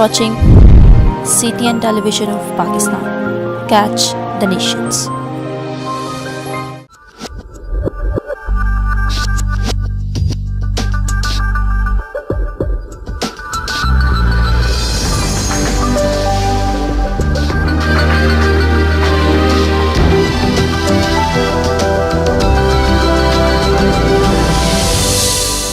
watching CTN Television of Pakistan. Catch the nations.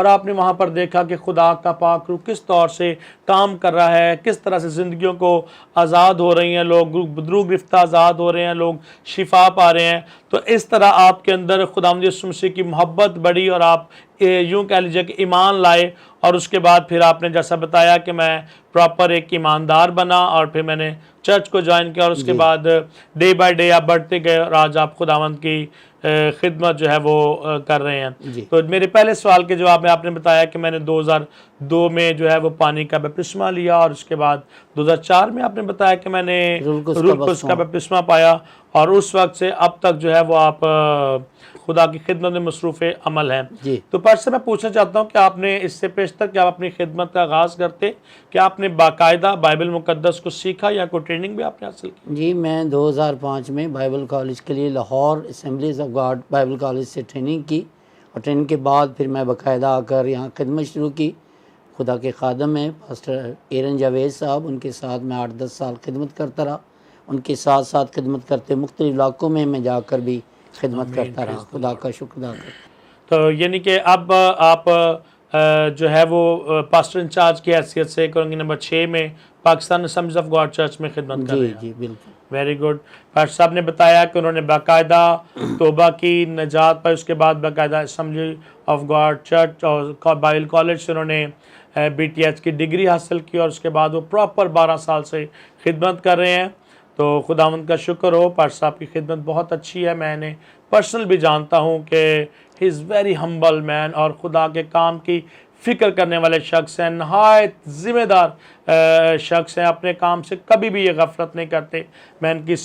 اور آپ نے وہاں پر دیکھا کہ خدا کا پاک روح کس طور سے کام کر رہا ہے، کس طرح سے زندگیوں کو آزاد ہو رہی ہیں، لوگ روح گرفتہ آزاد ہو رہے ہیں، لوگ شفا پا رہے ہیں. تو اس طرح آپ کے اندر خداوند یسوع مسیح کی محبت بڑھی اور آپ یوں کہہ لیجئے کہ ایمان لائے. اور اس کے بعد پھر آپ نے جیسا بتایا کہ میں پراپر ایک ایماندار بنا اور پھر میں نے چرچ کو جوائن کیا اور اس کے بعد ڈے بائی ڈے آپ بڑھتے گئے اور آج آپ خداوند کی خدمت جو ہے وہ کر رہے ہیں. تو میرے پہلے سوال کے جواب میں آپ نے بتایا کہ میں نے 2002 میں جو ہے وہ پانی کا بپتسمہ لیا اور اس کے بعد 2004 میں آپ نے بتایا کہ میں نے روح القدس کا بپتسمہ پایا اور اس وقت سے اب تک جو ہے وہ آپ خدا کی خدمت میں مصروف عمل ہیں. تو پاس سے میں پوچھنا چاہتا ہوں کہ آپ نے اس سے پیشتر کہ آپ اپنی خدمت کا آغاز کرتے کہ آپ نے باقاعدہ بائبل مقدس کو سیکھا یا کوئی ٹریننگ بھی آپ نے حاصل کی؟ جی میں 2005 میں بائبل کالج کے لیے Lahore assemblies of God Bible college سے ٹریننگ کی اور ٹریننگ کے بعد پھر میں باقاعدہ آ کر یہاں خدمت شروع کی. خدا کے خادم ہیں پاسٹر ایرن جاوید صاحب، ان کے ساتھ میں 8-10 سال خدمت کرتا رہا. ان کے ساتھ ساتھ خدمت کرتے مختلف علاقوں میں جا کر بھی خدمت کرتا رہا. خدا کا شکر ادا کرتا. تو یعنی کہ اب آپ جو ہے وہ پاسٹر انچارج کی حیثیت سے کریں گے نمبر 6 میں Pakistan assemblies of God church میں خدمت کر رہے ہیں. جی بالکل. Very good. پاسٹر صاحب نے بتایا کہ انہوں نے باقاعدہ توبہ کی، نجات پر، اس کے بعد باقاعدہ اسمبلی آف گاڈ چرچ اور بائبل کالج سے انہوں نے BTH کی ڈگری حاصل کی اور اس کے بعد وہ پراپر 12 سال سے خدمت کر رہے ہیں. تو خداوند کا شکر ہو. پاسٹر صاحب کی خدمت بہت اچھی ہے. میں نے پرسنل بھی جانتا ہوں کہ ہی از ویری ہمبل مین اور خدا کے کام کی فکر کرنے والے شخص ہیں، نہایت ذمہ دار شخص ہیں. اپنے کام سے کبھی بھی یہ غفلت نہیں کرتے. میں ان کی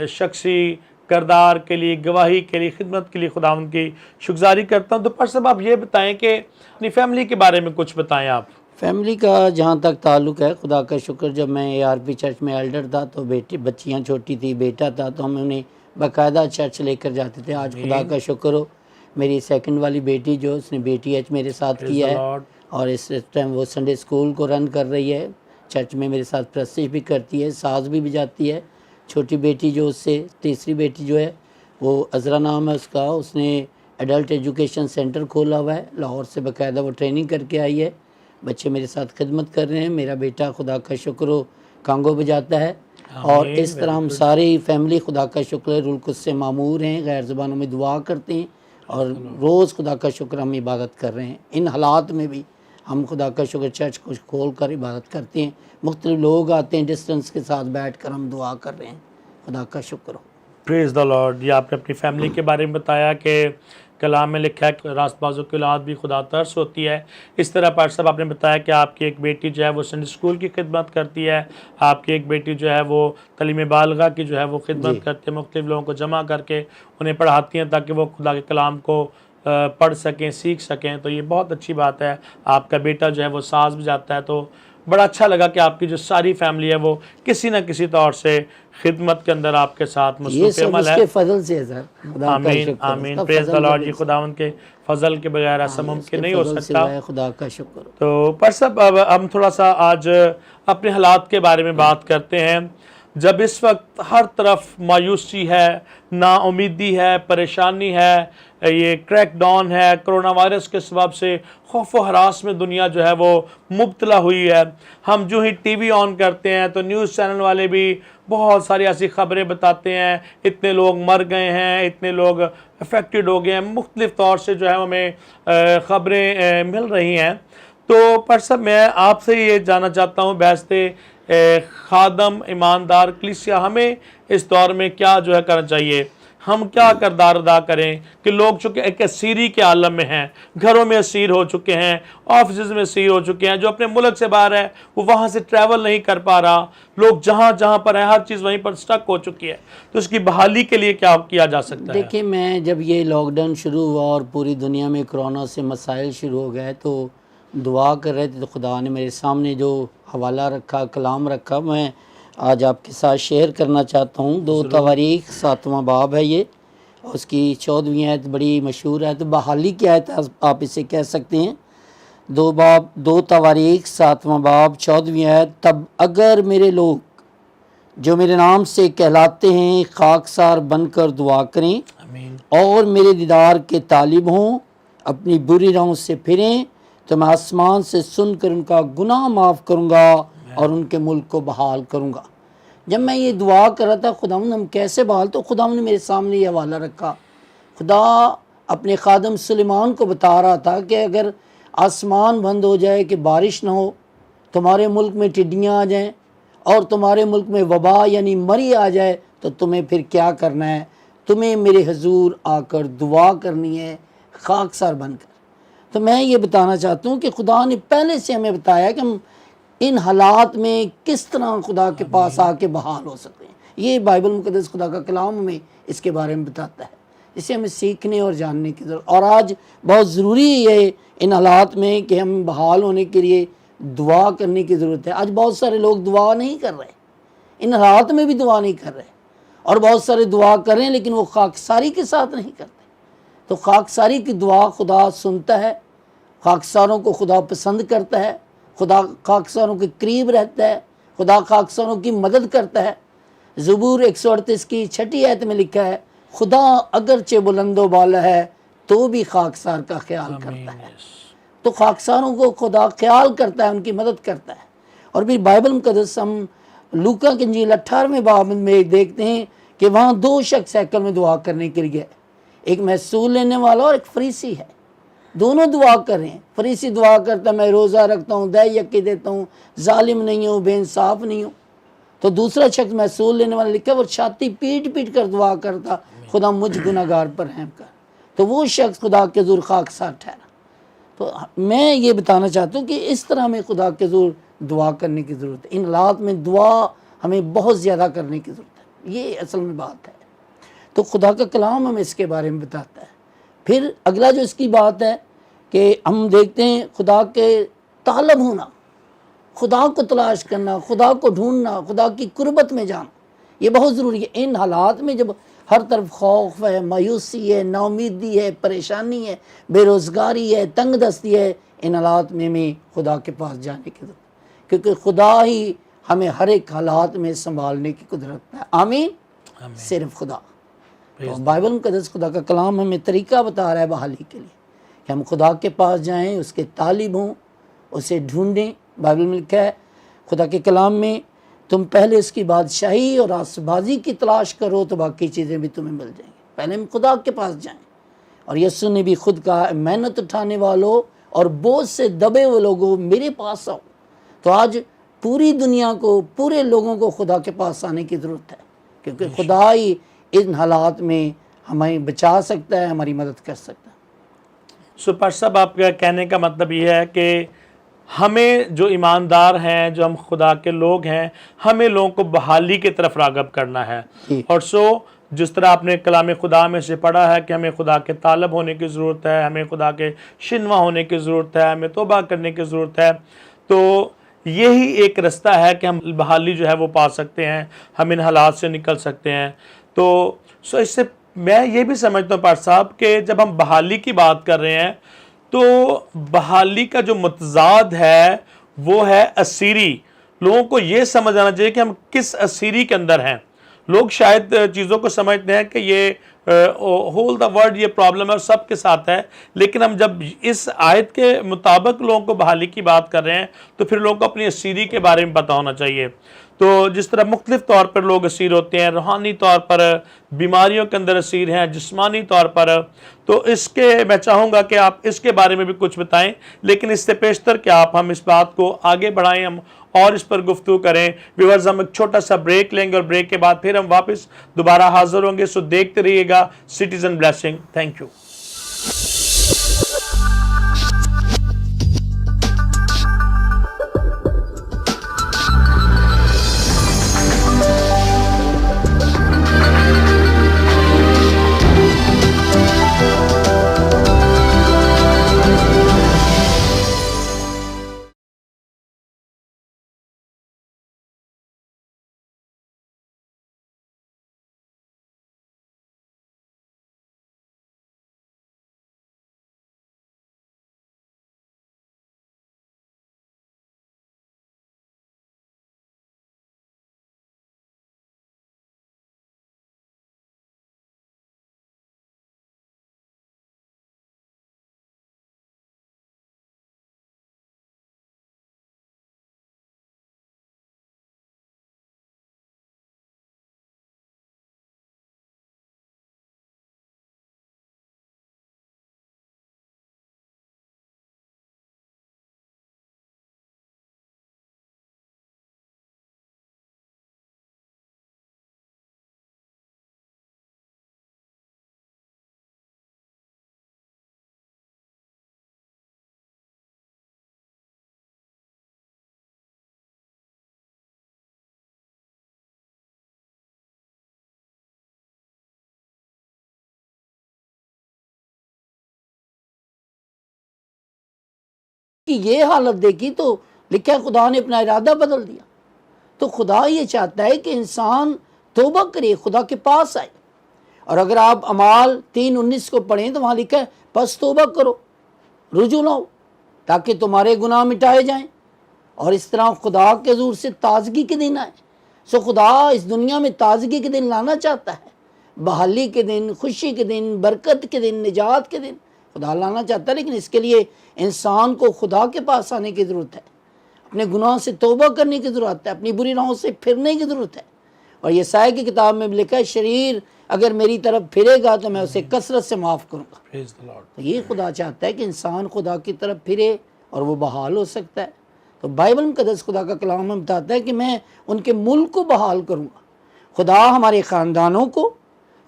شخصی کردار کے لیے، گواہی کے لیے، خدمت کے لیے خداوند کی شکرگزاری کرتا ہوں. تو پاسٹر صاحب آپ یہ بتائیں کہ اپنی فیملی کے بارے میں کچھ بتائیں. آپ فیملی کا جہاں تک تعلق ہے، خدا کا شکر، جب میں ARP چرچ میں ایلڈر تھا تو بچیاں چھوٹی تھی، بیٹا تھا، تو ہم انہیں باقاعدہ چرچ لے کر جاتے تھے. آج خدا کا شکر ہو میری سیکنڈ والی بیٹی جو اس نے BTH میرے ساتھ کیا ہے اور اس ٹائم وہ سنڈے اسکول کو رن کر رہی ہے. چرچ میں میرے ساتھ پرستش بھی کرتی ہے، ساز بھی بجاتی ہے. چھوٹی بیٹی جو اس سے تیسری بیٹی جو ہے وہ عذرا نام ہے اس کا، اس نے ایڈلٹ ایجوکیشن سینٹر کھولا ہوا ہے لاہور سے، باقاعدہ وہ ٹریننگ کر کے آئی ہے. بچے میرے ساتھ خدمت کر رہے ہیں. میرا بیٹا خدا کا شکر ہو کانگو بجاتا ہے. اور اس طرح ہم ساری فیملی خدا کا شکر ہے رول القدس سے معمور ہیں، غیر زبانوں میں دعا کرتے ہیں اور روز خدا کا شکر ہم عبادت کر رہے ہیں. ان حالات میں بھی ہم خدا کا شکر چرچ کو کھول کر عبادت کرتے ہیں. مختلف لوگ آتے ہیں ڈسٹنس کے ساتھ بیٹھ کر ہم دعا کر رہے ہیں. خدا کا شکر ہو. پریز دا لارڈ. یہ آپ نے اپنی فیملی کے بارے میں بتایا کہ کلام میں لکھا ہے کہ راست بازوں کی اولاد بھی خدا ترس ہوتی ہے. اس طرح پاسٹر صاحب آپ نے بتایا کہ آپ کی ایک بیٹی جو ہے وہ سنڈے اسکول کی خدمت کرتی ہے، آپ کی ایک بیٹی جو ہے وہ تعلیم بالغہ کی جو ہے وہ خدمت کرتی ہے، مختلف لوگوں کو جمع کر کے انہیں پڑھاتی ہیں تاکہ وہ خدا کے کلام کو پڑھ سکیں، سیکھ سکیں. تو یہ بہت اچھی بات ہے. آپ کا بیٹا جو ہے وہ ساز بجاتا ہے. تو بڑا اچھا لگا کہ آپ کی جو ساری فیملی ہے وہ کسی نہ کسی طور سے خدمت کے اندر آپ کے ساتھ مصروف عمل ہے. یہ سب اس کے فضل سے ہے سر. آمین آمین. پریز دا لارڈ. یہ خداوند کے فضل کے بغیر ایسا ممکن نہیں ہو سکتا. خدا کا شکر. تو پر سب اب ہم تھوڑا سا آج اپنے حالات کے بارے میں بات کرتے ہیں. جب اس وقت ہر طرف مایوسی ہے، نا امیدی ہے، پریشانی ہے، یہ کریک ڈاؤن ہے، کرونا وائرس کے سبب سے خوف و ہراس میں دنیا جو ہے وہ مبتلا ہوئی ہے. ہم جو ہی ٹی وی آن کرتے ہیں تو نیوز چینل والے بھی بہت ساری ایسی خبریں بتاتے ہیں، اتنے لوگ مر گئے ہیں، اتنے لوگ افیکٹڈ ہو گئے ہیں، مختلف طور سے جو ہے ہمیں خبریں مل رہی ہیں. تو پر سب میں آپ سے یہ جاننا چاہتا ہوں بحثتے خادم ایماندار کلیسیا ہمیں اس دور میں کیا جو ہے کرنا چاہیے؟ ہم کیا کردار ادا کریں کہ لوگ چونکہ ایک اسیری کے عالم میں ہیں، گھروں میں اسیر ہو چکے ہیں، آفیسز میں اسیر ہو چکے ہیں، جو اپنے ملک سے باہر ہے وہ وہاں سے ٹریول نہیں کر پا رہا، لوگ جہاں جہاں پر ہیں ہر چیز وہیں پر سٹک ہو چکی ہے. تو اس کی بحالی کے لیے کیا کیا جا سکتا ہے؟ دیکھیں، میں جب یہ لاک ڈاؤن شروع ہوا اور پوری دنیا میں کرونا سے مسائل شروع ہو گئے تو دعا کر رہے تھے تو خدا نے میرے سامنے جو حوالہ رکھا، کلام رکھا، میں آج آپ کے ساتھ شیئر کرنا چاہتا ہوں. 2 تواریخ 7واں باب ہے یہ، اس کی 14ویں آیت بڑی مشہور ہے. تو بحالی کی آیت آپ اسے کہہ سکتے ہیں. 2 تواریخ 7واں باب 14ویں آیت. تب اگر میرے لوگ جو میرے نام سے کہلاتے ہیں خاکسار بن کر دعا کریں آمین. اور میرے دیدار کے طالب ہوں اپنی بری راہوں سے پھریں تو میں آسمان سے سن کر ان کا گناہ معاف کروں گا اور ان کے ملک کو بحال کروں گا۔ جب میں یہ دعا کر رہا تھا خداوند ہم کیسے بحال، تو خداوند نے میرے سامنے یہ حوالہ رکھا۔ خدا اپنے خادم سلیمان کو بتا رہا تھا کہ اگر آسمان بند ہو جائے کہ بارش نہ ہو، تمہارے ملک میں ٹڈیاں آ جائیں اور تمہارے ملک میں وبا یعنی مری آ جائے تو تمہیں پھر کیا کرنا ہے؟ تمہیں میرے حضور آ کر دعا کرنی ہے خاکسار بن کر۔ تو میں یہ بتانا چاہتا ہوں کہ خدا نے پہلے سے ہمیں بتایا کہ ہم ان حالات میں کس طرح خدا کے پاس آ کے بحال ہو سکتے ہیں۔ یہ بائبل مقدس خدا کا کلام ہمیں اس کے بارے میں بتاتا ہے، اسے ہمیں سیکھنے اور جاننے کی ضرورت، اور آج بہت ضروری ہے ان حالات میں کہ ہم بحال ہونے کے لیے دعا کرنے کی ضرورت ہے۔ آج بہت سارے لوگ دعا نہیں کر رہے، ان حالات میں بھی دعا نہیں کر رہے، اور بہت سارے دعا کر رہے ہیں لیکن وہ خاکساری کے ساتھ نہیں کرتے۔ تو خاکساری کی دعا خدا سنتا ہے، خاکساروں کو خدا پسند کرتا ہے، خدا خاکساروں کے قریب رہتا ہے، خدا خاکساروں کی مدد کرتا ہے۔ زبور 138 کی 6 آیت میں لکھا ہے، خدا اگرچہ بلند و بالا ہے تو بھی خاکسار کا خیال کرتا ہے۔ تو خاکساروں کو خدا خیال کرتا ہے، ان کی مدد کرتا ہے۔ اور پھر بائبل مقدس ہم لوکا کی انجیل 18ویں باب میں دیکھتے ہیں کہ وہاں 2 شخص ہیکل میں دعا کرنے کے لیے، ایک محصول لینے والا اور ایک فریسی ہے۔ دونوں دعا کر رہے ہیں۔ فریسی دعا کرتا ہے میں روزہ رکھتا ہوں، دہ یکی دیتا ہوں، ظالم نہیں ہوں، بے انصاف نہیں ہوں۔ تو دوسرا شخص محصول لینے والا لکھا وہ چھاتی پیٹ پیٹ کر دعا کرتا، خدا مجھ گناہ گار پر رحم کر۔ تو وہ شخص خدا کے حضور خاکسار ٹھہرا۔ تو میں یہ بتانا چاہتا ہوں کہ اس طرح ہمیں خدا کے حضور دعا کرنے کی ضرورت ہے۔ ان حالات میں دعا ہمیں بہت زیادہ کرنے کی ضرورت ہے، یہ اصل میں بات ہے۔ تو خدا کا کلام ہمیں اس کے بارے میں بتاتا ہے۔ پھر اگلا جو اس کی بات ہے کہ ہم دیکھتے ہیں خدا کے طالب ہونا، خدا کو تلاش کرنا، خدا کو ڈھونڈنا، خدا کی قربت میں جانا، یہ بہت ضروری ہے۔ ان حالات میں جب ہر طرف خوف ہے، مایوسی ہے، نا امیدی ہے، پریشانی ہے، بے روزگاری ہے، تنگ دستی ہے، ان حالات میں ہمیں خدا کے پاس جانے کی ضرورت ہے، کیونکہ خدا ہی ہمیں ہر ایک حالات میں سنبھالنے کی قدرت ہے۔ آمین۔ صرف خدا۔ تو بائبل مقدس خدا کا کلام ہمیں طریقہ بتا رہا ہے بحالی کے لیے کہ ہم خدا کے پاس جائیں، اس کے طالب ہوں، اسے ڈھونڈیں۔ بائبل میں لکھا ہے خدا کے کلام میں، تم پہلے اس کی بادشاہی اور آسبازی کی تلاش کرو تو باقی چیزیں بھی تمہیں مل جائیں گی۔ پہلے ہم خدا کے پاس جائیں۔ اور یسوع نے بھی خود کہا محنت اٹھانے والوں اور بوجھ سے دبے ہوئے لوگوں میرے پاس آؤ۔ تو آج پوری دنیا کو، پورے لوگوں کو خدا کے پاس آنے کی ضرورت ہے، کیونکہ خدا ہی ان حالات میں ہمیں بچا سکتا ہے، ہماری مدد کر سکتا ہے۔ سپر صاحب آپ کا کہنے کا مطلب یہ ہے کہ ہمیں جو ایماندار ہیں، جو ہم خدا کے لوگ ہیں، ہمیں لوگوں کو بحالی کی طرف راغب کرنا ہے۔ اور جس طرح آپ نے کلام خدا میں سے پڑھا ہے کہ ہمیں خدا کے طالب ہونے کی ضرورت ہے، ہمیں خدا کے شنوا ہونے کی ضرورت ہے، ہمیں توبہ کرنے کی ضرورت ہے، تو یہی ایک رستہ ہے کہ ہم بحالی جو ہے وہ پا سکتے ہیں، ہم ان حالات سے نکل سکتے ہیں۔ تو اس سے میں یہ بھی سمجھتا ہوں پاٹ صاحب کہ جب ہم بحالی کی بات کر رہے ہیں تو بحالی کا جو متضاد ہے وہ ہے اسیری۔ لوگوں کو یہ سمجھ آنا چاہیے کہ ہم کس اسیری کے اندر ہیں۔ لوگ شاید چیزوں کو سمجھتے ہیں کہ یہ ہول دا ورلڈ یہ پرابلم ہے اور سب کے ساتھ ہے، لیکن ہم جب اس آیت کے مطابق لوگوں کو بحالی کی بات کر رہے ہیں تو پھر لوگوں کو اپنی اسیری کے بارے میں پتہ ہونا چاہیے۔ تو جس طرح مختلف طور پر لوگ اسیر ہوتے ہیں، روحانی طور پر بیماریوں کے اندر اسیر ہیں، جسمانی طور پر، تو اس کے میں چاہوں گا کہ آپ اس کے بارے میں بھی کچھ بتائیں، لیکن اس سے پیشتر کہ آپ ہم اس بات کو آگے بڑھائیں، ہم اور اس پر گفتگو کریں۔ ویورز ہم ایک چھوٹا سا بریک لیں گے اور بریک کے بعد پھر ہم واپس دوبارہ حاضر ہوں گے۔ سو دیکھتے رہیے گا سٹیزن بلیسنگ۔ Thank you. کی یہ حالت دیکھی تو لکھا ہے خدا نے اپنا ارادہ بدل دیا. تو خدا یہ چاہتا ہے کہ انسان توبہ کرے, خدا کے پاس آئے. اور اگر آپ اعمال 3:19 کو پڑھیں تو وہاں لکھا ہے پس توبہ کرو, رجوع لاؤ تاکہ تمہارے گناہ مٹائے جائیں, اور اس طرح خدا کے حضور سے تازگی کے دن آئے. سو خدا اس دنیا میں تازگی کے دن لانا چاہتا ہے, بحالی کے دن, خوشی کے دن, برکت کے دن, نجات کے دن خدا لانا چاہتا ہے. لیکن اس کے لیے انسان کو خدا کے پاس آنے کی ضرورت ہے, اپنے گناہ سے توبہ کرنے کی ضرورت ہے, اپنی بری راہوں سے پھرنے کی ضرورت ہے. اور یہ یسایا کی کتاب میں بھی لکھا ہے شریر اگر میری طرف پھرے گا تو میں اسے کثرت سے معاف کروں گا. Praise the Lord. تو یہ خدا چاہتا ہے کہ انسان خدا کی طرف پھرے اور وہ بحال ہو سکتا ہے. تو بائبل مقدس خدا کا کلام ہمیں بتاتا ہے کہ میں ان کے ملک کو بحال کروں گا. خدا ہمارے خاندانوں کو,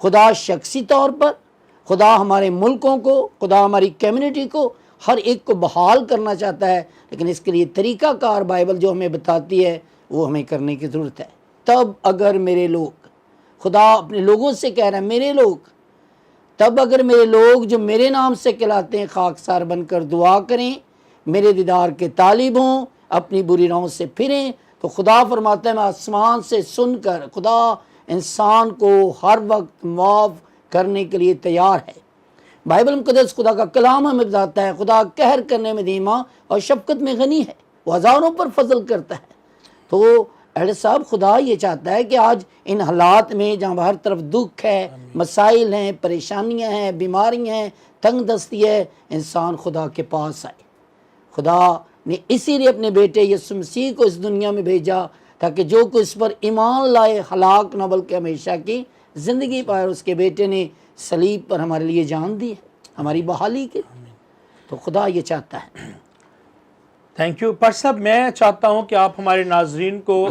خدا شخصی طور پر, خدا ہمارے ملکوں کو, خدا ہماری کمیونٹی کو, ہر ایک کو بحال کرنا چاہتا ہے. لیکن اس کے لیے طریقہ کار بائبل جو ہمیں بتاتی ہے وہ ہمیں کرنے کی ضرورت ہے. تب اگر میرے لوگ, خدا اپنے لوگوں سے کہہ رہا ہے میرے لوگ, تب اگر میرے لوگ جو میرے نام سے کہلاتے ہیں خاکسار بن کر دعا کریں, میرے دیدار کے طالب ہوں, اپنی بری راہوں سے پھریں, تو خدا فرماتا ہے میں آسمان سے سن کر, خدا انسان کو ہر وقت معاف کرنے کے لیے تیار ہے. بائبل مقدس خدا کا کلام ہمیں بتاتا ہے خدا قہر کرنے میں دھیما اور شفقت میں غنی ہے, وہ ہزاروں پر فضل کرتا ہے. تو اہل صاحب خدا یہ چاہتا ہے کہ آج ان حالات میں جہاں ہر طرف دکھ ہے, مسائل ہیں, پریشانیاں ہیں, بیماریاں ہیں, تنگ دستی ہے, انسان خدا کے پاس آئے. خدا نے اسی لیے اپنے بیٹے یسوع مسیح کو اس دنیا میں بھیجا تاکہ جو کوئی اس پر ایمان لائے ہلاک نہ بلکہ ہمیشہ کی زندگی پائے. اس کے بیٹے نے صلیب پر ہمارے لیے جان دی ہے ہماری بحالی کے. تو خدا یہ چاہتا ہے. Thank you. پر صاحب میں چاہتا ہوں کہ آپ ہمارے ناظرین کو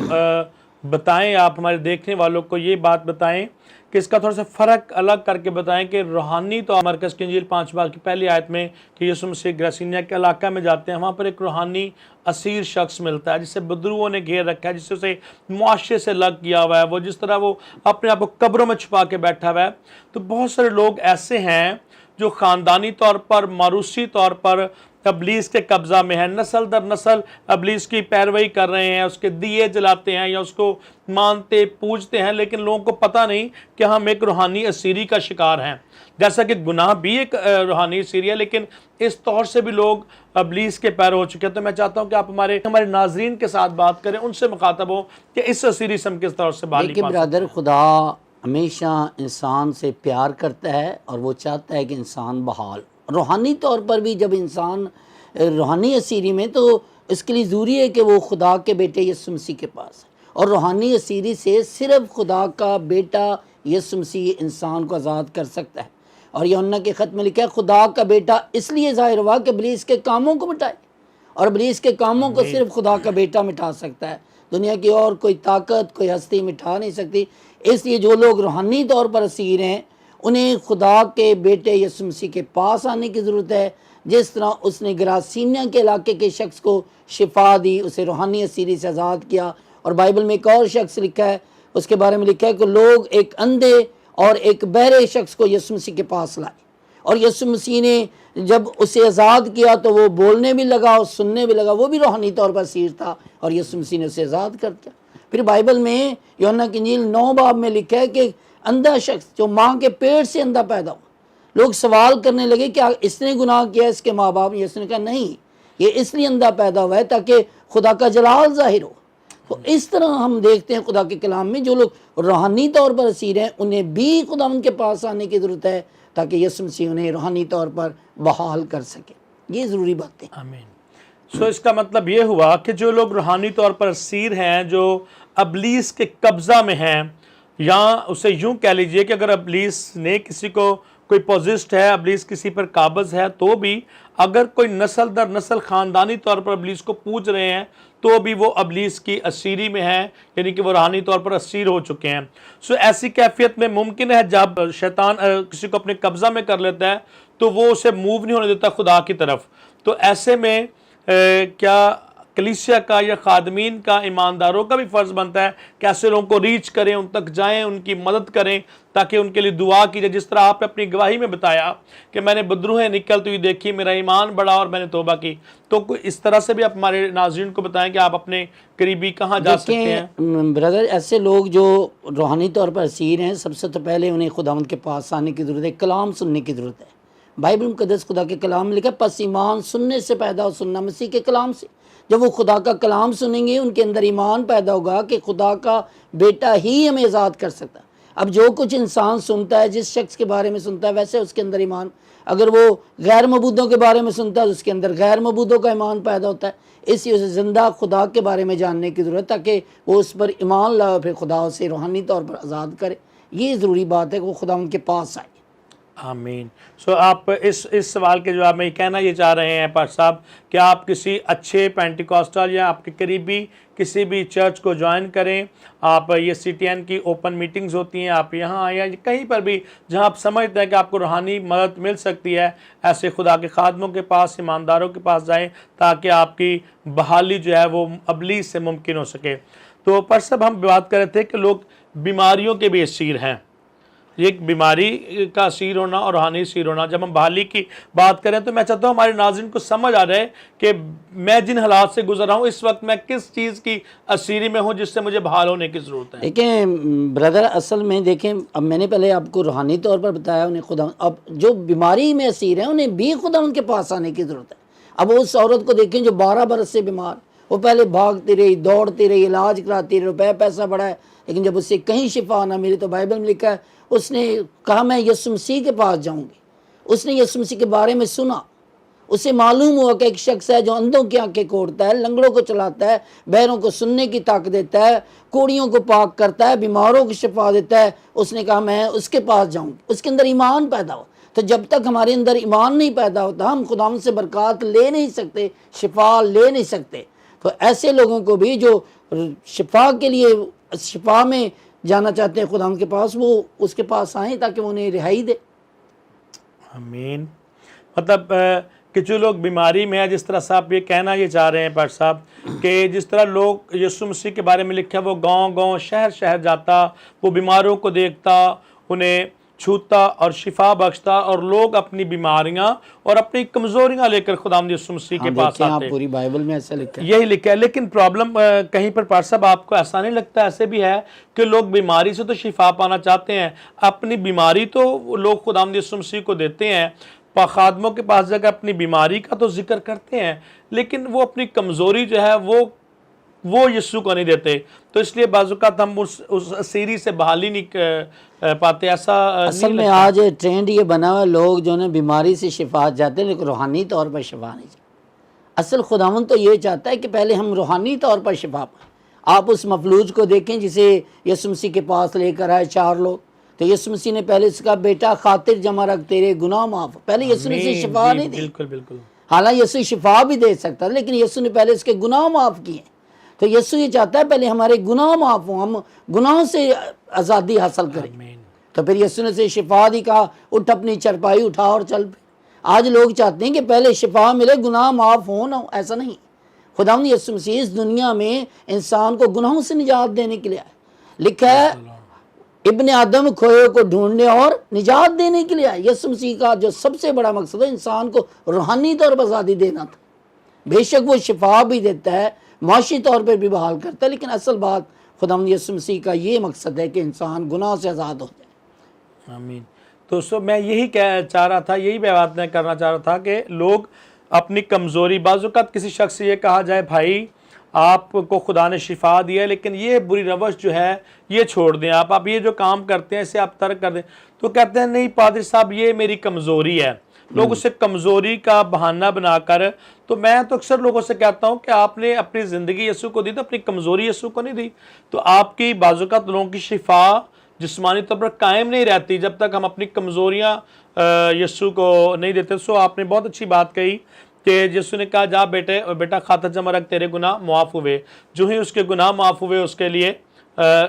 بتائیں, آپ ہمارے دیکھنے والوں کو یہ بات بتائیں کہ اس کا تھوڑا سا فرق الگ کر کے بتائیں کہ روحانی تو مرکز کی انجیل 5 باب کی پہلی آیت میں کہ یسوع مسیح گراسینیا کے علاقہ میں جاتے ہیں, وہاں پر ایک روحانی اسیر شخص ملتا ہے جسے بدروؤں نے گھیر رکھا ہے, جس سے اسے معاشرے سے لگ کیا ہوا ہے, وہ جس طرح وہ اپنے آپ کو قبروں میں چھپا کے بیٹھا ہوا ہے. تو بہت سارے لوگ ایسے ہیں جو خاندانی طور پر, موروثی طور پر ابلیس کے قبضہ میں ہیں, نسل در نسل ابلیس کی پیروی کر رہے ہیں, اس کے دیے جلاتے ہیں یا اس کو مانتے پوجتے ہیں, لیکن لوگوں کو پتہ نہیں کہ ہم ایک روحانی اسیری کا شکار ہیں. جیسا کہ گناہ بھی ایک روحانی اسیری ہے, لیکن اس طور سے بھی لوگ ابلیس کے پیرو ہو چکے ہیں. تو میں چاہتا ہوں کہ آپ ہمارے ناظرین کے ساتھ بات کریں, ان سے مخاطب ہوں کہ اس اسیری سے ہم کس طور سے بحالی دیکھیے برادر, خدا ہمیشہ انسان سے پیار کرتا ہے اور وہ چاہتا ہے کہ انسان بحال. روحانی طور پر بھی جب انسان روحانی اسیری میں, تو اس کے لیے ضروری ہے کہ وہ خدا کے بیٹے یسوع مسیح کے پاس ہے. اور روحانی اسیری سے صرف خدا کا بیٹا یسوع مسیح انسان کو آزاد کر سکتا ہے. اور یوحنا کے خط میں لکھا ہے خدا کا بیٹا اس لیے ظاہر ہوا کہ ابلیس کے کاموں کو مٹائے, اور ابلیس کے کاموں کو صرف خدا کا بیٹا مٹا سکتا ہے. دنیا کی اور کوئی طاقت, کوئی ہستی مٹا نہیں سکتی. اس لیے جو لوگ روحانی طور پر اسیر ہیں انہیں خدا کے بیٹے یسوع مسیح کے پاس آنے کی ضرورت ہے. جس طرح اس نے گراسینیا کے علاقے کے شخص کو شفا دی, اسے روحانی اسیری سے آزاد کیا. اور بائبل میں ایک اور شخص لکھا ہے, اس کے بارے میں لکھا ہے کہ لوگ ایک اندھے اور ایک بہرے شخص کو یسوع مسیح کے پاس لائے, اور یسوع مسیح نے جب اسے آزاد کیا تو وہ بولنے بھی لگا اور سننے بھی لگا. وہ بھی روحانی طور پر اسیر تھا اور یسوع مسیح نے اسے آزاد کر دیا. پھر بائبل میں یوحنا کی انجیل 9 باب میں لکھا ہے کہ اندھا شخص جو ماں کے پیٹ سے اندھا پیدا ہوا, لوگ سوال کرنے لگے کہ اس نے گناہ کیا, اس کے ماں باپ. یسوع نے کہا نہیں, یہ اس لیے اندھا پیدا ہوا ہے تاکہ خدا کا جلال ظاہر ہو. تو اس طرح ہم دیکھتے ہیں خدا کے کلام میں جو لوگ روحانی طور پر اسیر ہیں انہیں بھی خدا ان کے پاس آنے کی ضرورت ہے تاکہ یسوع مسیح انہیں روحانی طور پر بحال کر سکے. یہ ضروری باتیں. آمین. سو اس کا مطلب یہ ہوا کہ جو لوگ روحانی طور پر اسیر ہیں, جو ابلیس کے قبضہ میں ہیں, یا اسے یوں کہہ لیجئے کہ اگر ابلیس نے کسی کو, کوئی پوزسٹ ہے, ابلیس کسی پر قابض ہے, تو بھی اگر کوئی نسل در نسل خاندانی طور پر ابلیس کو پوج رہے ہیں تو بھی وہ ابلیس کی اسیری میں ہیں, یعنی کہ وہ روحانی طور پر اسیر ہو چکے ہیں. سو ایسی کیفیت میں ممکن ہے جب شیطان کسی کو اپنے قبضہ میں کر لیتا ہے تو وہ اسے موو نہیں ہونے دیتا خدا کی طرف. تو ایسے میں کیا کلیسیا کا یا خادمین کا، ایمانداروں کا بھی فرض بنتا ہے کہ ایسے لوگوں کو ریچ کریں، ان تک جائیں، ان کی مدد کریں تاکہ ان کے لیے دعا کی جائے. جس طرح آپ نے اپنی گواہی میں بتایا کہ میں نے بدروہیں نکلتی ہوئی دیکھی، میرا ایمان بڑھا اور میں نے توبہ کی. تو اس طرح سے بھی آپ ہمارے ناظرین کو بتائیں کہ آپ اپنے قریبی کہاں جا سکتے ہیں. بردر، ایسے لوگ جو روحانی طور پر اسیر ہیں، سب سے تو پہلے انہیں خداوند کے پاس آنے کی ضرورت ہے، کلام سننے کی ضرورت ہے. بائبل مقدس خدا کے کلام میں لکھا ہے پس ایمان سننے سے پیدا ہو، سننا مسیح کے کلام سے. جب وہ خدا کا کلام سنیں گے ان کے اندر ایمان پیدا ہوگا کہ خدا کا بیٹا ہی ہمیں آزاد کر سکتا ہے. اب جو کچھ انسان سنتا ہے، جس شخص کے بارے میں سنتا ہے، ویسے اس کے اندر ایمان. اگر وہ غیر معبودوں کے بارے میں سنتا ہے تو اس کے اندر غیر معبودوں کا ایمان پیدا ہوتا ہے. اس لیے اسے زندہ خدا کے بارے میں جاننے کی ضرورت ہے تاکہ وہ اس پر ایمان لائے، پھر خدا اسے روحانی طور پر آزاد کرے. یہ ضروری بات ہے کہ وہ خدا ان کے پاس آئے. آمین. آپ اس سوال کے جواب میں یہ کہنا یہ چاہ رہے ہیں پاش صاحب کہ آپ کسی اچھے پینٹیکاسٹل یا آپ کے قریبی کسی بھی چرچ کو جوائن کریں. آپ یہ CTN کی اوپن میٹنگز ہوتی ہیں، آپ یہاں آئیں یا کہیں پر بھی جہاں آپ سمجھتے ہیں کہ آپ کو روحانی مدد مل سکتی ہے، ایسے خدا کے خادموں کے پاس، ایمانداروں کے پاس جائیں تاکہ آپ کی بحالی جو ہے وہ ابلیس سے ممکن ہو سکے. تو پاش صاحب ہم بات کر رہے تھے کہ لوگ بیماریوں کے بھی اسیر ہیں. یہ ایک بیماری کا اسیر ہونا اور روحانی اسیر ہونا. جب ہم بحالی کی بات کریں تو میں چاہتا ہوں ہمارے ناظرین کو سمجھ آ جائے کہ میں جن حالات سے گزر رہا ہوں اس وقت میں کس چیز کی اسیری میں ہوں جس سے مجھے بحال ہونے کی ضرورت ہے. دیکھیں بردر، اصل میں دیکھیں، اب میں نے پہلے آپ کو روحانی طور پر بتایا انہیں خدا، اب جو بیماری میں اسیر ہیں انہیں بھی خدا ان کے پاس آنے کی ضرورت ہے. اب اس عورت کو دیکھیں جو 12 برس سے بیمار، وہ پہلے بھاگتی رہی، دوڑتی رہی، علاج کراتی رہی، روپے پیسہ بڑھا ہے، لیکن جب اسے کہیں شفا نہ ملی تو بائبل میں لکھا ہے اس نے کہا میں یسوع مسیح کے پاس جاؤں گی. اس نے یسوع مسیح کے بارے میں سنا، اسے معلوم ہوا کہ ایک شخص ہے جو اندھوں کی آنکھیں کھولتا ہے، لنگڑوں کو چلاتا ہے، بہروں کو سننے کی طاقت دیتا ہے، کوڑیوں کو پاک کرتا ہے، بیماروں کو شفا دیتا ہے. اس نے کہا میں اس کے پاس جاؤں گی. اس کے اندر ایمان پیدا ہو. تو جب تک ہمارے اندر ایمان نہیں پیدا ہوتا ہم خداوند سے برکات لے نہیں سکتے، شفا لے نہیں سکتے. تو ایسے لوگوں کو بھی جو شفا کے لیے شفا میں جانا چاہتے ہیں خداوند کے پاس، وہ اس کے پاس آئیں تاکہ وہ انہیں رہائی دے. آمین. مطلب کہ جو لوگ بیماری میں ہیں، جس طرح صاحب یہ کہنا یہ چاہ رہے ہیں پاش صاحب کہ جس طرح لوگ یسوع مسیح کے بارے میں لکھا وہ گاؤں گاؤں شہر شہر جاتا، وہ بیماروں کو دیکھتا، انہیں چھوتا اور شفا بخشتا، اور لوگ اپنی بیماریاں اور اپنی کمزوریاں لے کر خداوند یسوع مسیح کے پاس آپ آتے. پوری بائبل میں ایسا لکھا ہے، یہی لکھا ہے. لیکن پرابلم کہیں پر پاش صاحب آپ کو ایسا نہیں لگتا، ایسے بھی ہے کہ لوگ بیماری سے تو شفا پانا چاہتے ہیں، اپنی بیماری تو لوگ خداوند یسوع مسیح کو دیتے ہیں، خادموں کے پاس جا کر اپنی بیماری کا تو ذکر کرتے ہیں، لیکن وہ اپنی کمزوری جو ہے وہ یسوع کو نہیں دیتے. تو اس لیے بعض اوقات ہم اس اسیری سے بحالی نہیں پاتے. ایسا اصل میں آج ٹرینڈ یہ بنا ہوا ہے، لوگ جو ہے بیماری سے شفا چاہتے ہیں لیکن روحانی طور پر شفا نہیں چاہتے. اصل خداوند تو یہ چاہتا ہے کہ پہلے ہم روحانی طور پر شفا پائیں. آپ اس مفلوج کو دیکھیں جسے یسوع مسیح کے پاس لے کر آئے 4 لوگ، تو یسوع مسیح نے پہلے اس کا بیٹا خاطر جمع رکھ، تیرے گناہ معاف. پہلے یسوع نے اسے شفا نہیں دی. بالکل بالکل. حالانکہ یسوع شفا بھی دے سکتا ہے لیکن یسوع نے پہلے اس کے گناہ معاف کیے. تو یسوع یہ چاہتا ہے پہلے ہمارے گناہ معاف ہوں، ہم گناہوں سے آزادی حاصل کریں. تو پھر یسوع نے اسے شفا دی، کہا اٹھ اپنی چرپائی اٹھا اور چل پہ. آج لوگ چاہتے ہیں کہ پہلے شفا ملے گناہ معاف ہو نہ ہو. ایسا نہیں. خداوند یسوع مسیح اس دنیا میں انسان کو گناہوں سے نجات دینے کے لیے آئے. لکھا ہے ابن آدم کھوئے کو ڈھونڈنے اور نجات دینے کے لیے آئے. یسوع مسیح کا جو سب سے بڑا مقصد ہے انسان کو روحانی طور پر آزادی دینا تھا. بے شک وہ شفا بھی دیتا ہے، معاشی طور پر بھی بحال کرتا ہے، لیکن اصل بات خداوند یسوع مسیح کا یہ مقصد ہے کہ انسان گناہ سے آزاد ہو جائے. آمین. تو میں یہی چاہ رہا تھا، یہی بات میں کرنا چاہ رہا تھا کہ لوگ اپنی کمزوری، بعض اوقات کسی شخص سے یہ کہا جائے بھائی آپ کو خدا نے شفا دیا لیکن یہ بری روش جو ہے یہ چھوڑ دیں، آپ یہ جو کام کرتے ہیں اسے آپ ترک کر دیں. تو کہتے ہیں نہیں پادری صاحب یہ میری کمزوری ہے. لوگ اسے کمزوری کا بہانہ بنا کر، تو میں تو اکثر لوگوں سے کہتا ہوں کہ آپ نے اپنی زندگی یسوع کو دی تو اپنی کمزوری یسوع کو نہیں دی. تو آپ کی بعض اوقات لوگوں کی شفا جسمانی طور پر قائم نہیں رہتی جب تک ہم اپنی کمزوریاں یسوع کو نہیں دیتے. سو آپ نے بہت اچھی بات کہی کہ یسوع نے کہا جا بیٹا خاطر جمع رکھ، تیرے گناہ معاف ہوئے. جو ہی اس کے گناہ معاف ہوئے اس کے لیے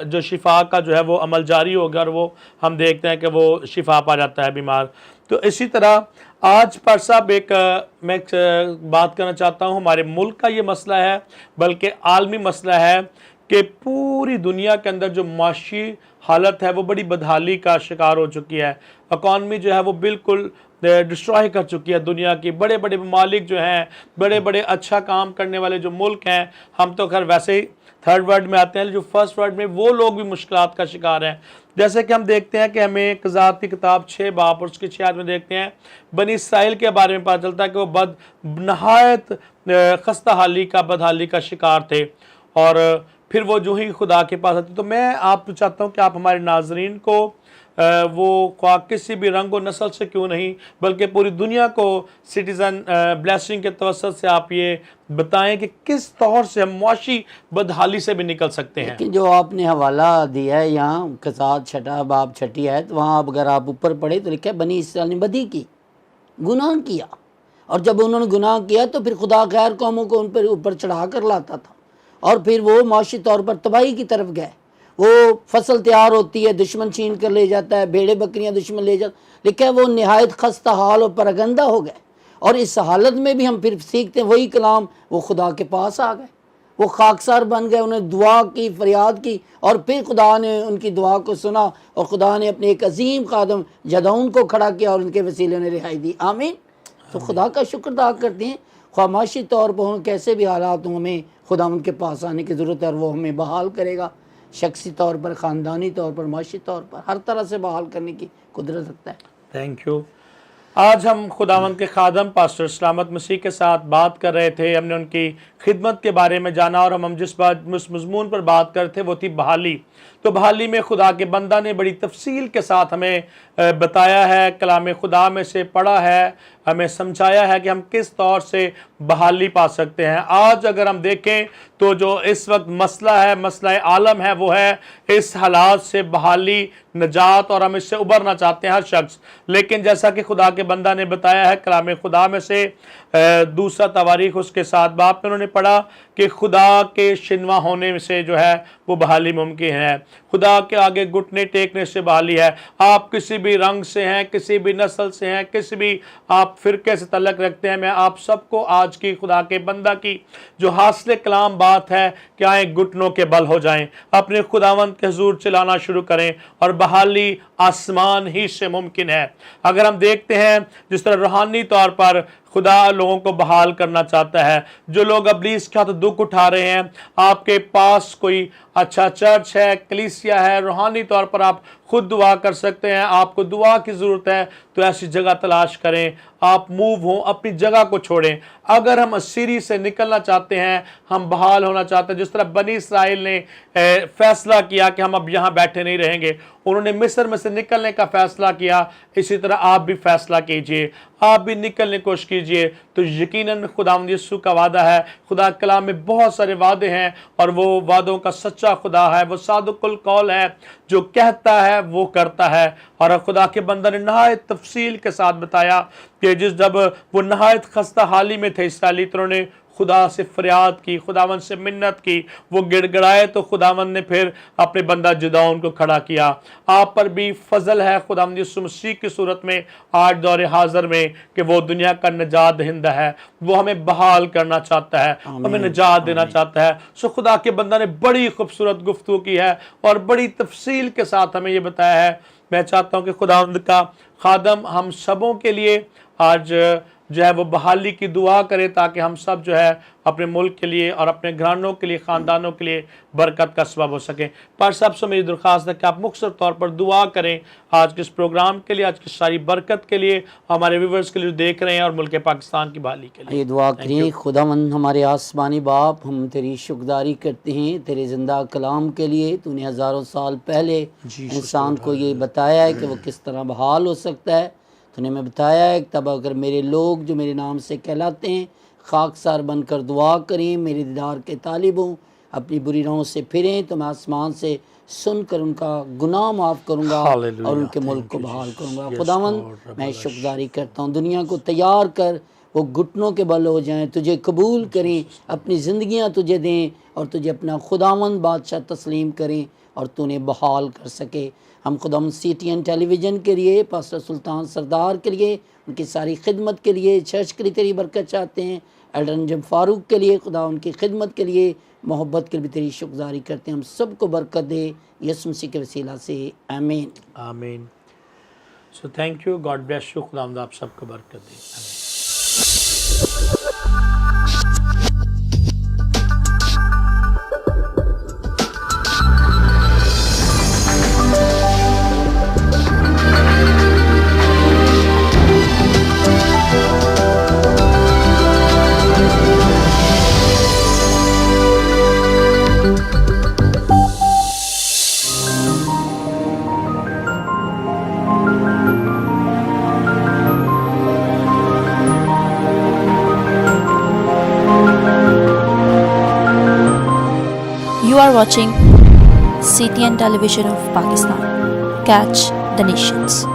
جو شفا کا جو ہے وہ عمل جاری ہو گیا، اور وہ ہم دیکھتے ہیں کہ وہ شفا پا جاتا ہے بیمار. تو اسی طرح آج پر صاحب میں ایک بات کرنا چاہتا ہوں، ہمارے ملک کا یہ مسئلہ ہے بلکہ عالمی مسئلہ ہے کہ پوری دنیا کے اندر جو معاشی حالت ہے وہ بڑی بدحالی کا شکار ہو چکی ہے. اکانومی جو ہے وہ بالکل ڈسٹرائے کر چکی ہے دنیا کی. بڑے بڑے ممالک جو ہیں، بڑے بڑے اچھا کام کرنے والے جو ملک ہیں، ہم تو خیر ویسے ہی تھرڈ ورلڈ میں آتے ہیں، جو فرسٹ ورلڈ میں وہ لوگ بھی مشکلات کا شکار ہیں. جیسے کہ ہم دیکھتے ہیں کہ ہمیں قضات کی کتاب 6 باب اور اس کی 6 آیت میں دیکھتے ہیں بنی اسرائیل کے بارے میں پتہ چلتا ہے کہ وہ نہایت خستہ حالی کا بدحالی کا شکار تھے، اور پھر وہ جو ہی خدا کے پاس آتے. تو میں آپ چاہتا ہوں کہ آپ ہمارے ناظرین کو وہ خواہ کسی بھی رنگ و نسل سے کیوں نہیں بلکہ پوری دنیا کو سٹیزن بلیسنگ کے توسط سے آپ یہ بتائیں کہ کس طور سے ہم معاشی بدحالی سے بھی نکل سکتے ہیں. لیکن جو آپ نے حوالہ دیا ہے یہاں قضات 6 باب 6 آیت، وہاں اگر آپ اوپر پڑھیں تو لکھا ہے بنی اسرائیل نے بدی کی، گناہ کیا، اور جب انہوں نے گناہ کیا تو پھر خدا غیر قوموں کو ان پر اوپر چڑھا کر لاتا تھا، اور پھر وہ معاشی طور پر تباہی کی طرف گئے. وہ فصل تیار ہوتی ہے، دشمن چھین کر لے جاتا ہے، بھیڑے بکریاں دشمن لے جاتا، لکھا ہے وہ نہایت خستہ حال اور پراگندہ ہو گئے. اور اس حالت میں بھی ہم پھر سیکھتے ہیں وہی کلام، وہ خدا کے پاس آ گئے، وہ خاکسار بن گئے، انہیں دعا کی، فریاد کی، اور پھر خدا نے ان کی دعا کو سنا، اور خدا نے اپنے ایک عظیم خادم جدعون کو کھڑا کیا اور ان کے وسیلے نے رہائی دی. آمین. تو خدا کا شکر ادا کرتے ہیں، خواہ معاشی طور پر ہوں کیسے بھی حالات ہوں، ہمیں خدا ان کے پاس آنے کی ضرورت ہے، اور وہ ہمیں بحال کرے گا، شخصی طور پر، خاندانی طور پر، معاشی طور پر، ہر طرح سے بحال کرنے کی قدرت رکھتا ہے. Thank you. آج ہم خداوند کے خادم پاسٹر سلامت مسیح کے ساتھ بات کر رہے تھے. ہم نے ان کی خدمت کے بارے میں جانا، اور ہم جس مضمون پر بات کر تھے وہ تھی بحالی. تو بحالی میں خدا کے بندہ نے بڑی تفصیل کے ساتھ ہمیں بتایا ہے، کلام خدا میں سے پڑھا ہے، ہمیں سمجھایا ہے کہ ہم کس طور سے بحالی پا سکتے ہیں. آج اگر ہم دیکھیں تو جو اس وقت مسئلہ ہے، مسئلہ عالم ہے، وہ ہے اس حالات سے بحالی، نجات، اور ہم اس سے ابھرنا چاہتے ہیں ہر شخص. لیکن جیسا کہ خدا کے بندہ نے بتایا ہے کلام خدا میں سے 2 تواریخ اس کے 7 باب میں انہوں نے پڑھا کہ خدا کے شنوا ہونے سے جو ہے وہ بحالی ممکن ہے. خدا کے آگے گھٹنے ٹیکنے سے بحالی ہے. آپ کسی بھی رنگ سے ہیں، کسی بھی نسل سے ہیں، کسی بھی آپ فرقے سے تعلق رکھتے ہیں، میں آپ سب کو آج کی خدا کے بندہ کی جو حاصل کلام بات ہے کہ آئیں گھٹنوں کے بل ہو جائیں، اپنے خداوند کے حضور چلانا شروع کریں، اور بحالی آسمان ہی سے ممکن ہے. اگر ہم دیکھتے ہیں جس طرح روحانی طور پر خدا لوگوں کو بحال کرنا چاہتا ہے، جو لوگ ابلیس کا تو دکھ اٹھا رہے ہیں، آپ کے پاس کوئی اچھا چرچ ہے، کلیسیا ہے، روحانی طور پر آپ خود دعا کر سکتے ہیں. آپ کو دعا کی ضرورت ہے تو ایسی جگہ تلاش کریں، آپ موو ہوں، اپنی جگہ کو چھوڑیں. اگر ہم اسیری سے نکلنا چاہتے ہیں، ہم بحال ہونا چاہتے ہیں، جس طرح بنی اسرائیل نے فیصلہ کیا کہ ہم اب یہاں بیٹھے نہیں رہیں گے، انہوں نے مصر میں سے نکلنے کا فیصلہ کیا، اسی طرح آپ بھی فیصلہ کیجئے، آپ بھی نکلنے کی کوشش کیجئے. تو یقیناً خداوند یسوع کا وعدہ ہے، خدا کلام میں بہت سارے وعدے ہیں، اور وہ وعدوں کا سچا خدا ہے، وہ صادق القول ہے، جو کہتا ہے وہ کرتا ہے. اور خدا کے بندہ نے نہایت تفصیل کے ساتھ بتایا کہ جب وہ نہایت خستہ حالی میں تھے اسرائیلی، تو انہوں نے خدا سے فریاد کی، خداوند سے منت کی، وہ گڑ گڑائے تو خداوند نے پھر اپنے بندہ جدعون کو کھڑا کیا. آپ پر بھی فضل ہے خداوند یسوع مسیح کی صورت میں آج دور حاضر میں کہ وہ دنیا کا نجات دہندہ ہے، وہ ہمیں بحال کرنا چاہتا ہے، ہمیں نجات دینا چاہتا ہے. سو خدا کے بندہ نے بڑی خوبصورت گفتگو کی ہے اور بڑی تفصیل کے ساتھ ہمیں یہ بتایا ہے. میں چاہتا ہوں کہ خداوند کا خادم ہم سبوں کے لیے آج جو ہے وہ بحالی کی دعا کرے، تاکہ ہم سب جو ہے اپنے ملک کے لیے اور اپنے گھرانوں کے لیے، خاندانوں کے لیے برکت کا سبب ہو سکیں. پر سب سے میری درخواست ہے کہ آپ مختصر طور پر دعا کریں آج کے اس پروگرام کے لیے، آج کی ساری برکت کے لیے، ہمارے ویورز کے لیے جو دیکھ رہے ہیں، اور ملک پاکستان کی بحالی کے لیے. یہ دعا کریں. خداوند ہمارے آسمانی باپ، ہم تیری شکرداری کرتے ہیں تیرے زندہ کلام کے لیے. تو نے ہزاروں سال پہلے انسان کو یہ بتایا ہے کہ وہ کس طرح بحال ہو سکتا ہے. تو نے ہمیں بتایا ہے کہ تب اگر میرے لوگ جو میرے نام سے کہلاتے ہیں خاکسار بن کر دعا کریں، میرے دیدار کے طالب ہوں، اپنی بری راہوں سے پھریں، تو میں آسمان سے سن کر ان کا گناہ معاف کروں گا اور ان کے ملک کو بحال کروں گا. خداوند میں شکرداری کرتا ہوں، دنیا کو تیار کر وہ گھٹنوں کے بل ہو جائیں، تجھے قبول کریں، اپنی زندگیاں تجھے دیں اور تجھے اپنا خداوند بادشاہ تسلیم کریں اور تو انہیں بحال کر سکے۔ ہم خداوند CTN ٹیلی ویژن کے لیے، پاسٹر سلطان سردار کے لیے، ان کی ساری خدمت کے لیے، چرچ کے لیے تیری برکت چاہتے ہیں۔ ایلڈر انجم فاروق کے لیے خدا ان کی خدمت کے لیے، محبت کے لیے بھی تیری شکرگزاری کرتے ہیں۔ ہم سب کو برکت دے، یسوع مسیح کے وسیلہ سے، آمین۔ آمین۔ So thank you, God bless you, خداوند آپ سب کو برکت دے، آمین۔ You are watching CTN Television of Pakistan. Catch the nations.